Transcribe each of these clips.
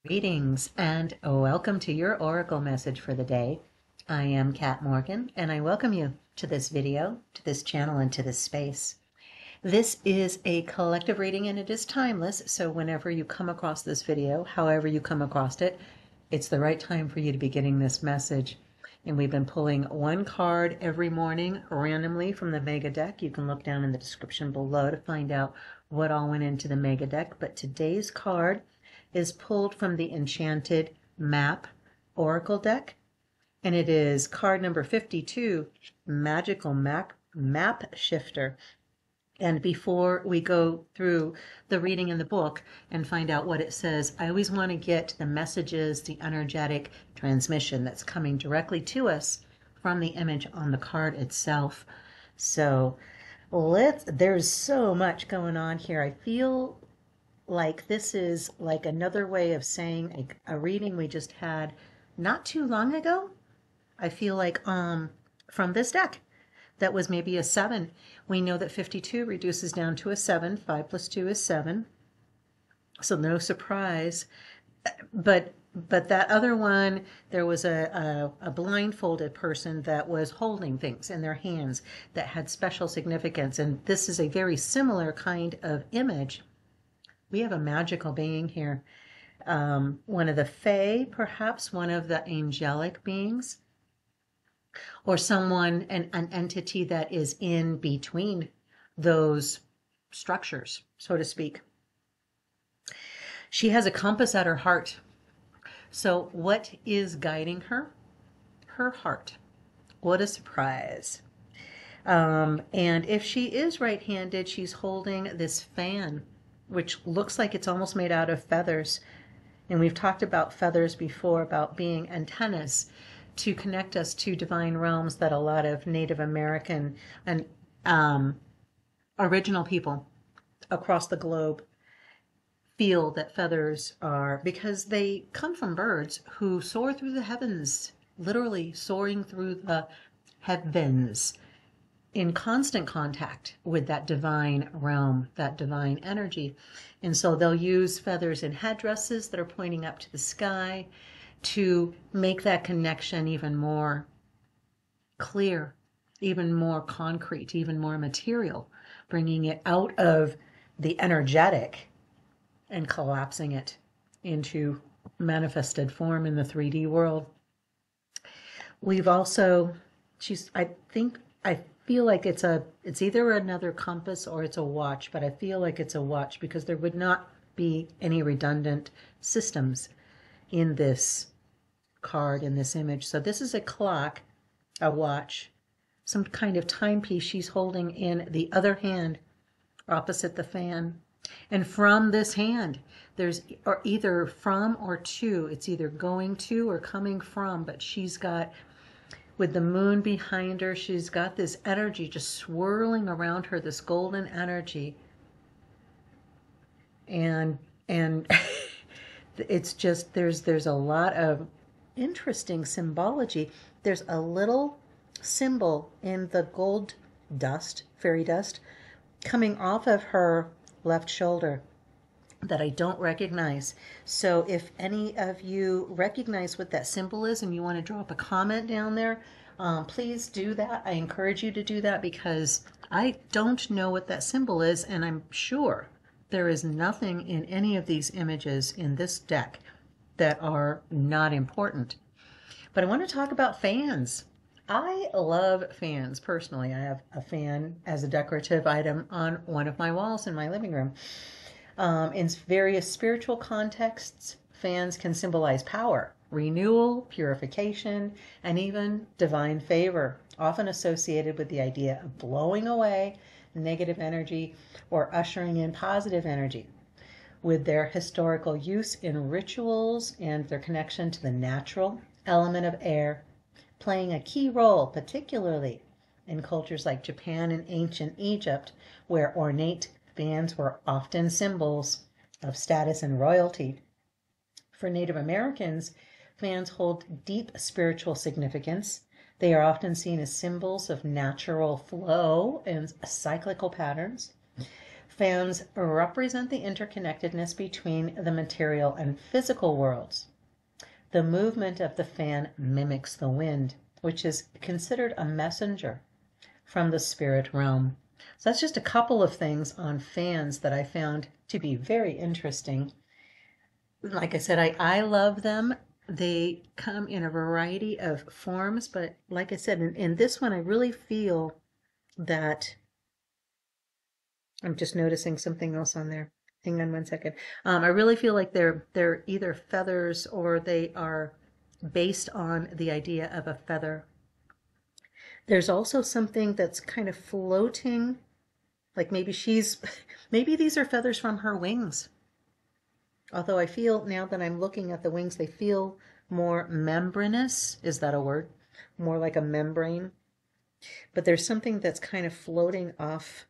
Greetings and welcome to your Oracle message for the day. I am Kat Morgan and I welcome you to this video, to this channel, and to this space. This is a collective reading and it is timeless, so whenever you come across this video, however you come across it, it's the right time for you to be getting this message. And we've been pulling one card every morning randomly from the Mega Deck. You can look down in the description below to find out what all went into the Mega Deck. But today's card is pulled from the Enchanted Map Oracle deck, and it is card number 52, Magical Map Shifter. And before we go through the reading in the book and find out what it says, I always want to get the messages, the energetic transmission that's coming directly to us from the image on the card itself. So there's so much going on here. I feel like this is like another way of saying a reading we just had not too long ago. I feel like from this deck that was maybe a 7. We know that 52 reduces down to a 7. 5 plus 2 is 7. So no surprise. But that other one, there was a blindfolded person that was holding things in their hands that had special significance. And this is a very similar kind of image. We have a magical being here. One of the Fae, perhaps one of the angelic beings, or someone, an entity that is in between those structures, so to speak. She has a compass at her heart. So what is guiding her? Her heart. What a surprise. And if she is right-handed, she's holding this fan, which looks like it's almost made out of feathers. And we've talked about feathers before, about being antennas to connect us to divine realms that a lot of Native American and original people across the globe feel that feathers are, because they come from birds who soar through the heavens, literally soaring through the heavens, in constant contact with that divine realm, that divine energy. And so they'll use feathers in headdresses that are pointing up to the sky to make that connection even more clear, even more concrete, even more material, bringing it out of the energetic and collapsing it into manifested form in the 3D world. We've also, I feel like it's either another compass or it's a watch, but I feel like it's a watch because there would not be any redundant systems in this card, in this image. So this is a clock, a watch, some kind of timepiece she's holding in the other hand opposite the fan. And from this hand, there's either from or to, it's either going to or coming from, but she's got, with the moon behind her, she's got this energy just swirling around her, this golden energy. And it's just, there's a lot of interesting symbology. There's a little symbol in the gold dust, fairy dust, coming off of her left shoulder that I don't recognize. So if any of you recognize what that symbol is and you want to drop a comment down there, please do that. I encourage you to do that because I don't know what that symbol is, and I'm sure there is nothing in any of these images in this deck that are not important. But I want to talk about fans. I love fans personally. I have a fan as a decorative item on one of my walls in my living room. In various spiritual contexts, fans can symbolize power, renewal, purification, and even divine favor, often associated with the idea of blowing away negative energy or ushering in positive energy. With their historical use in rituals and their connection to the natural element of air, playing a key role, particularly in cultures like Japan and ancient Egypt, where ornate fans were often symbols of status and royalty. For Native Americans, fans hold deep spiritual significance. They are often seen as symbols of natural flow and cyclical patterns. Fans represent the interconnectedness between the material and physical worlds. The movement of the fan mimics the wind, which is considered a messenger from the spirit realm. So that's just a couple of things on fans that I found to be very interesting. Like I said, I love them. They come in a variety of forms, but like I said, in this one, I really feel that I'm just noticing something else on there. Hang on one second. I really feel like they're either feathers or they are based on the idea of a feather. There's also something that's kind of floating, like maybe maybe these are feathers from her wings. Although I feel now that I'm looking at the wings, they feel more membranous. Is that a word? More like a membrane. But there's something that's kind of floating off.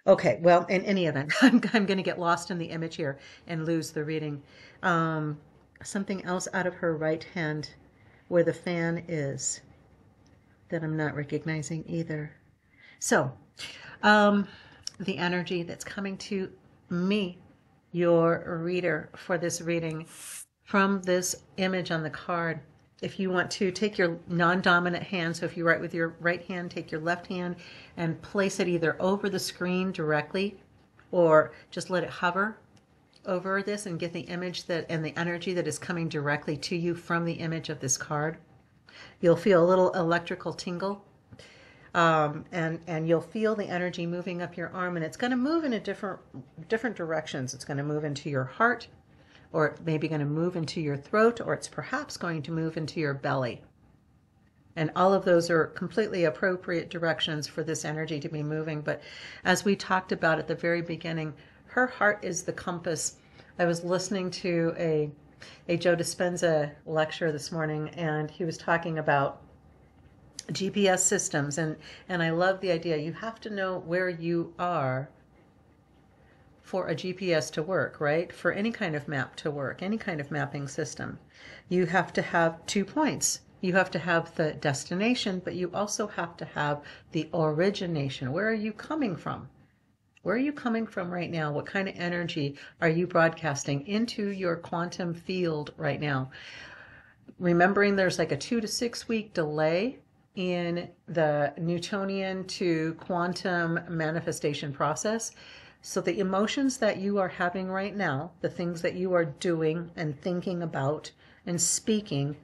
Okay, well, in any event, I'm going to get lost in the image here and lose the reading. Something else out of her right hand where the fan is that I'm not recognizing either. So, the energy that's coming to me, your reader, for this reading from this image on the card. If you want to take your non-dominant hand, so if you write with your right hand, take your left hand and place it either over the screen directly or just let it hover over this and get the image that and the energy that is coming directly to you from the image of this card. You'll feel a little electrical tingle. And you'll feel the energy moving up your arm, and it's going to move in a different directions. It's going to move into your heart, or it may be going to move into your throat, or it's perhaps going to move into your belly. And all of those are completely appropriate directions for this energy to be moving. But as we talked about at the very beginning, her heart is the compass. I was listening to a Joe Dispenza lecture this morning, and he was talking about GPS systems, and I love the idea. You have to know where you are for a GPS to work, right? For any kind of map to work, any kind of mapping system. You have to have 2 points. You have to have the destination, but you also have to have the origination. Where are you coming from? Where are you coming from right now? What kind of energy are you broadcasting into your quantum field right now? Remembering there's like a 2 to 6 week delay in the Newtonian to quantum manifestation process. So the emotions that you are having right now, the things that you are doing and thinking about and speaking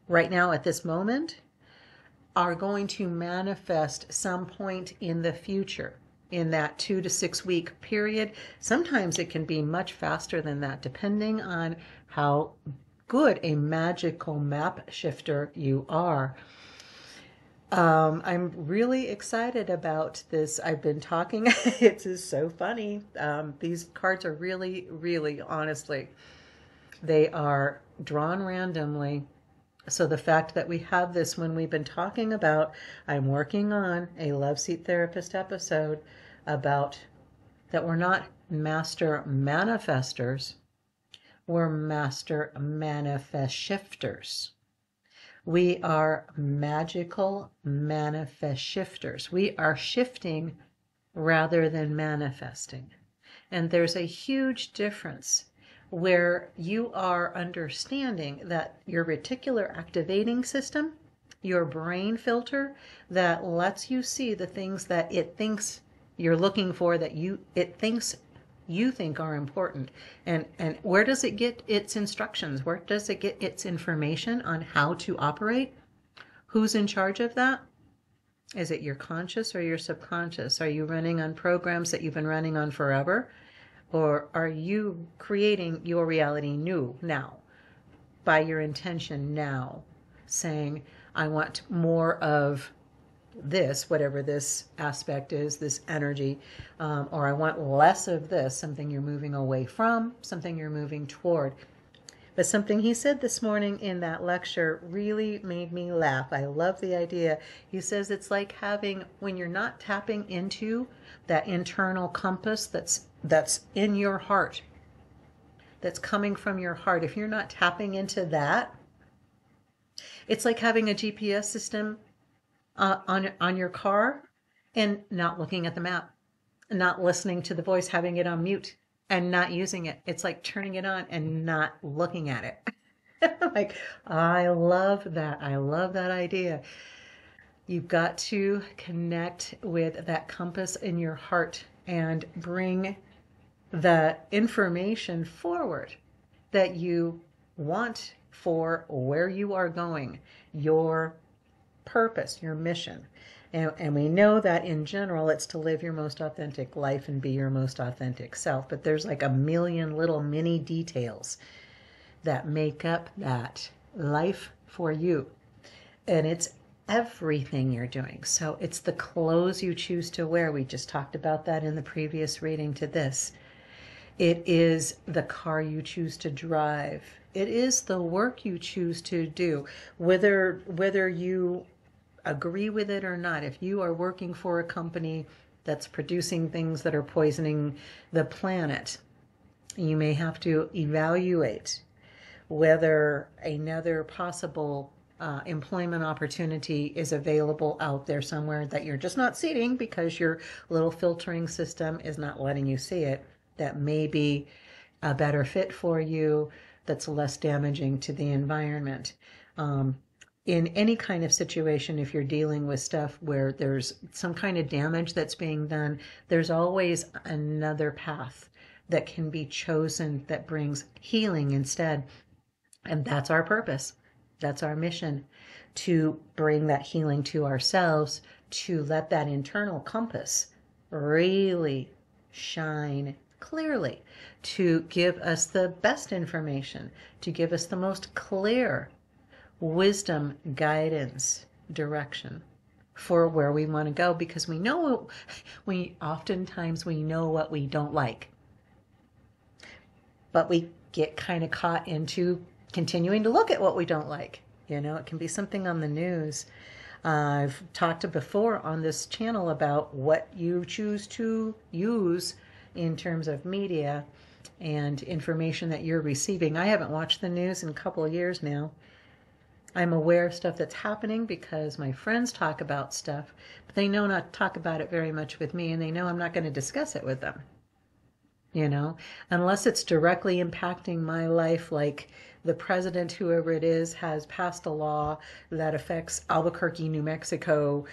right now at this moment, are going to manifest some point in the future, in that 2 to 6 week period. Sometimes it can be much faster than that, depending on how good a magical map shifter you are. I'm really excited about this. I've been talking. It's just so funny. These cards are really, really, honestly, they are drawn randomly. So the fact that we have this when we've been talking about, I'm working on a Love Seat Therapist episode about that we're not master manifestors, we're master manifest shifters. We are magical manifest shifters. We are shifting rather than manifesting. And there's a huge difference where you are understanding that your reticular activating system, your brain filter that lets you see the things that it thinks you're looking for, that it thinks you think are important, and where does it get its instructions? Where does it get its information on how to operate? Who's in charge of that? Is it your conscious or your subconscious? Are you running on programs that you've been running on forever, or are you creating your reality new now by your intention now, saying I want more of this, whatever this aspect is, this energy, or I want less of this, something you're moving away from, something you're moving toward. But something he said this morning in that lecture really made me laugh. I love the idea. He says it's like having, when you're not tapping into that internal compass that's in your heart, that's coming from your heart. If you're not tapping into that, it's like having a GPS system on your car and not looking at the map, not listening to the voice, having it on mute and not using it. It's like turning it on and not looking at it. Like, I love that. I love that idea. You've got to connect with that compass in your heart and bring the information forward that you want for where you are going, your purpose, your mission. And we know that in general, it's to live your most authentic life and be your most authentic self. But there's like a million little mini details that make up that life for you. And it's everything you're doing. So it's the clothes you choose to wear. We just talked about that in the previous reading to this. It is the car you choose to drive. It is the work you choose to do, whether you agree with it or not. If you are working for a company that's producing things that are poisoning the planet, you may have to evaluate whether another possible employment opportunity is available out there somewhere that you're just not seeing because your little filtering system is not letting you see it. That may be a better fit for you, that's less damaging to the environment. In any kind of situation, if you're dealing with stuff where there's some kind of damage that's being done, there's always another path that can be chosen that brings healing instead. And that's our purpose. That's our mission, to bring that healing to ourselves, to let that internal compass really shine clearly, to give us the best information, to give us the most clear wisdom, guidance, direction for where we want to go, because we know, oftentimes we know what we don't like, but we get kind of caught into continuing to look at what we don't like. It can be something on the news. I've talked before on this channel about what you choose to use in terms of media and information that you're receiving. I haven't watched the news in a couple of years now. I'm aware of stuff that's happening because my friends talk about stuff, but they know not to talk about it very much with me, and they know I'm not going to discuss it with them. Unless it's directly impacting my life, like the president, whoever it is, has passed a law that affects Albuquerque, New Mexico,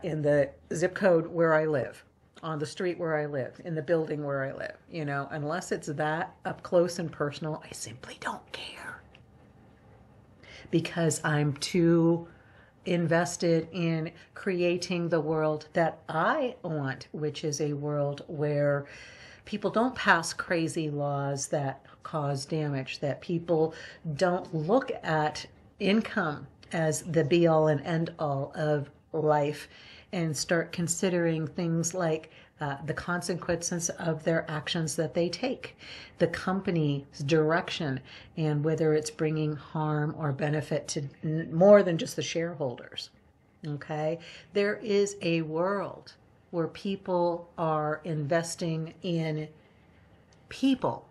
in the zip code where I live, on the street where I live, in the building where I live. Unless it's that up close and personal, I simply don't care, because I'm too invested in creating the world that I want, which is a world where people don't pass crazy laws that cause damage, that people don't look at income as the be all and end all of life and start considering things like the consequences of their actions that they take, the company's direction, and whether it's bringing harm or benefit to more than just the shareholders. Okay? There is a world where people are investing in people,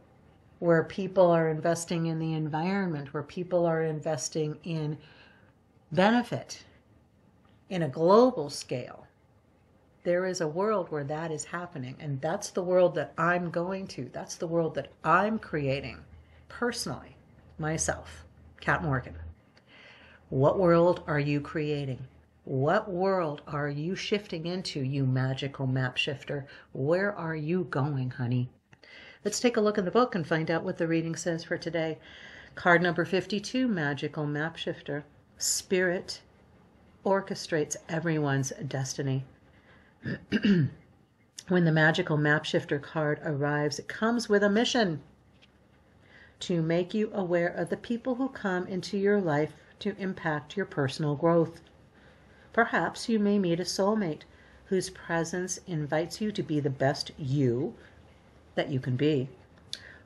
where people are investing in the environment, where people are investing in benefit in a global scale. There is a world where that is happening, and that's the world that I'm going to. That's the world that I'm creating personally, myself, Kat Morgan. What world are you creating? What world are you shifting into, you magical map shifter? Where are you going, honey? Let's take a look in the book and find out what the reading says for today. Card number 52, Magical Map Shifter. Spirit orchestrates everyone's destiny. When the Magical Map Shifter card arrives, it comes with a mission to make you aware of the people who come into your life to impact your personal growth. Perhaps you may meet a soulmate whose presence invites you to be the best you that you can be,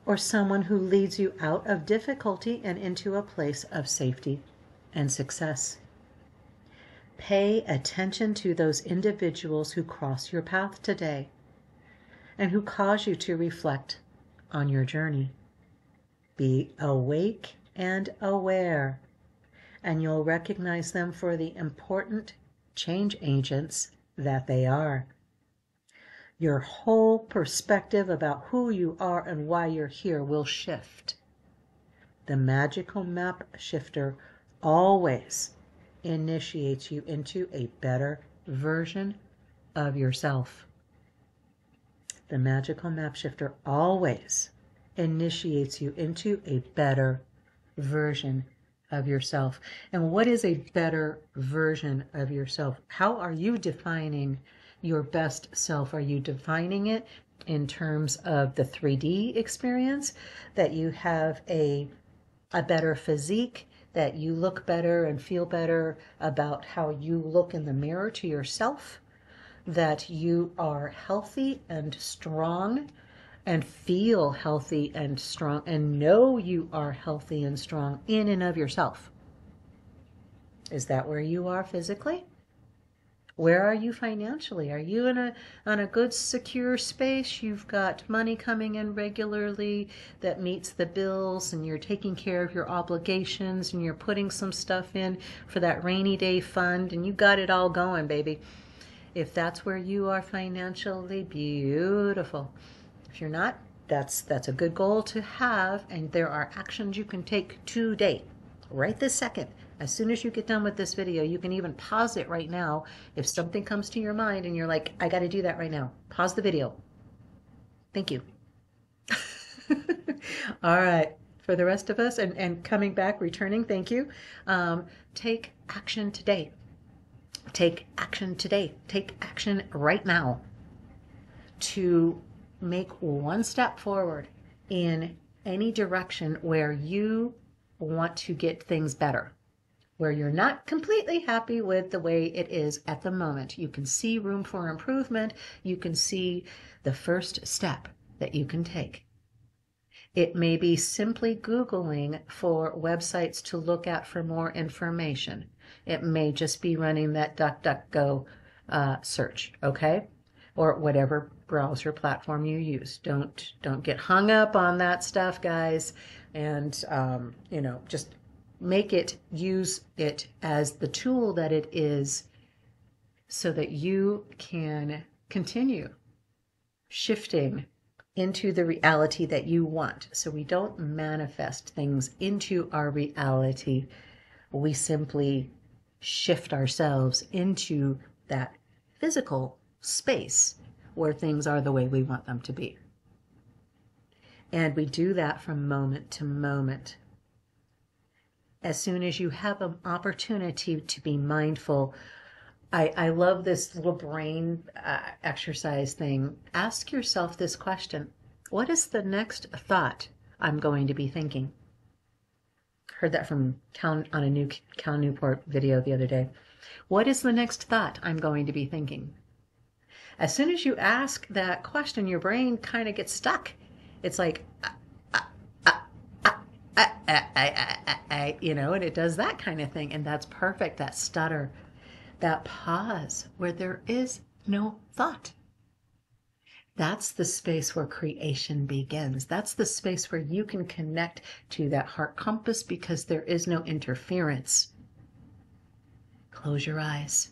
or someone who leads you out of difficulty and into a place of safety and success. Pay attention to those individuals who cross your path today and who cause you to reflect on your journey. Be awake and aware, and you'll recognize them for the important change agents that they are. Your whole perspective about who you are and why you're here will shift. The magical map shifter always initiates you into a better version of yourself. The magical map shifter always initiates you into a better version of yourself. And what is a better version of yourself? How are you defining your best self? Are you defining it in terms of the 3D experience, that you have a better physique, that you look better and feel better about how you look in the mirror to yourself, that you are healthy and strong and feel healthy and strong and know you are healthy and strong in and of yourself? Is that where you are physically? Where are you financially? Are you in a good, secure space? You've got money coming in regularly that meets the bills, and you're taking care of your obligations, and you're putting some stuff in for that rainy day fund, and you got it all going, baby. If that's where you are financially, beautiful. If you're not, that's a good goal to have, and there are actions you can take today, right this second. As soon as you get done with this video, you can even pause it right now. If something comes to your mind and you're like, I got to do that right now, pause the video. Thank you. All right. For the rest of us and coming back, returning, thank you. Take action today. Take action today. Take action right now to make one step forward in any direction where you want to get things better, where you're not completely happy with the way it is at the moment. You can see room for improvement. You can see the first step that you can take. It may be simply Googling for websites to look at for more information. It may just be running that DuckDuckGo search, okay? Or whatever browser platform you use. Don't get hung up on that stuff, guys. And, just use it as the tool that it is, so that you can continue shifting into the reality that you want. So we don't manifest things into our reality. We simply shift ourselves into that physical space where things are the way we want them to be. And we do that from moment to moment. As soon as you have an opportunity to be mindful, I love this little brain exercise thing. Ask yourself this question: what is the next thought I'm going to be thinking? Heard that from on a new Cal Newport video the other day. What is the next thought I'm going to be thinking? As soon as you ask that question, your brain kind of gets stuck. It's like, and it does that kind of thing. And that's perfect. That stutter, that pause where there is no thought. That's the space where creation begins. That's the space where you can connect to that heart compass, because there is no interference. Close your eyes.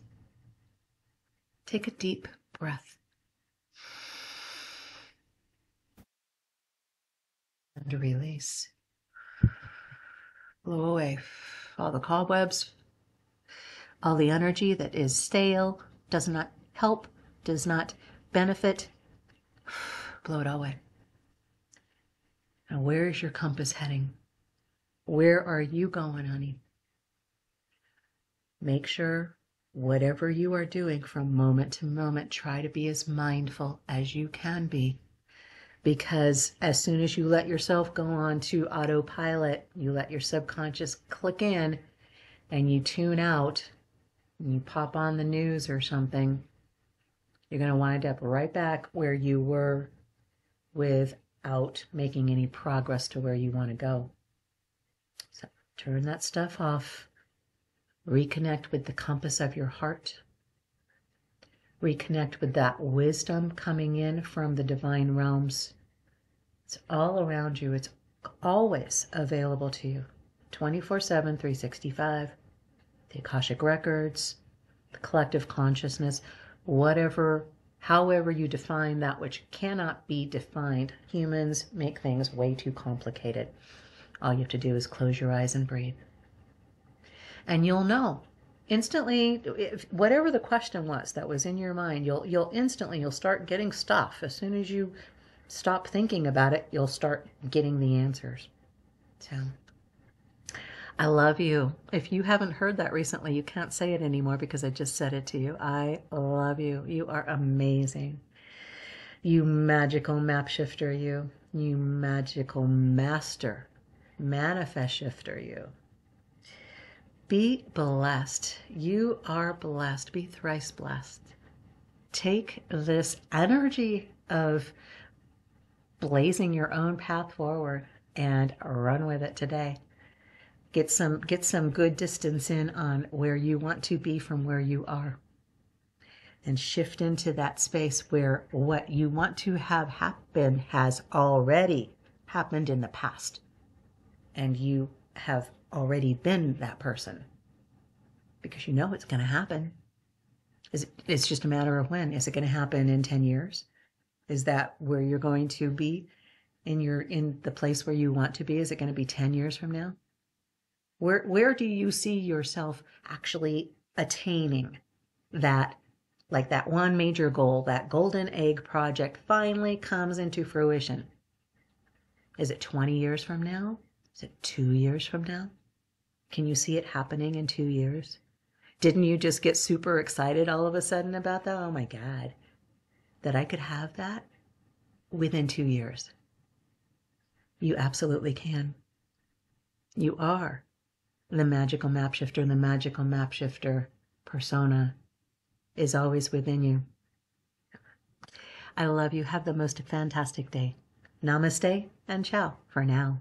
Take a deep breath. And release. Blow away all the cobwebs, all the energy that is stale, does not help, does not benefit. Blow it all away. Now, where is your compass heading? Where are you going, honey? Make sure whatever you are doing from moment to moment, try to be as mindful as you can be. Because as soon as you let yourself go on to autopilot, you let your subconscious click in and you tune out, and you pop on the news or something, you're going to wind up right back where you were without making any progress to where you want to go. So turn that stuff off. Reconnect with the compass of your heart. Reconnect with that wisdom coming in from the divine realms. It's all around you. It's always available to you. 24/7, 365. The Akashic Records, the collective consciousness, whatever, however you define that which cannot be defined. Humans make things way too complicated. All you have to do is close your eyes and breathe. And you'll know instantly, whatever the question was that was in your mind, you'll start getting stuff. As soon as you stop thinking about it, you'll start getting the answers. So I love you. If you haven't heard that recently, you can't say it anymore because I just said it to you. I love you. You are amazing. You magical map shifter, you magical master manifest shifter, you. Be blessed. You are blessed. Be thrice blessed. Take this energy of blazing your own path forward and run with it today. Get some good distance in on where you want to be from where you are. And shift into that space where what you want to have happen has already happened in the past. And you have already been that person. Because you know it's going to happen. It's just a matter of when. Is it going to happen in 10 years? Is that where you're going to be in the place where you want to be? Is it going to be 10 years from now? Where do you see yourself actually attaining that, like that one major goal, that golden egg project finally comes into fruition? Is it 20 years from now? Is it 2 years from now? Can you see it happening in 2 years? Didn't you just get super excited all of a sudden about that? Oh my God, that I could have that within 2 years. You absolutely can. You are the magical map shifter, and the magical map shifter persona is always within you. I love you. Have the most fantastic day. Namaste and ciao for now.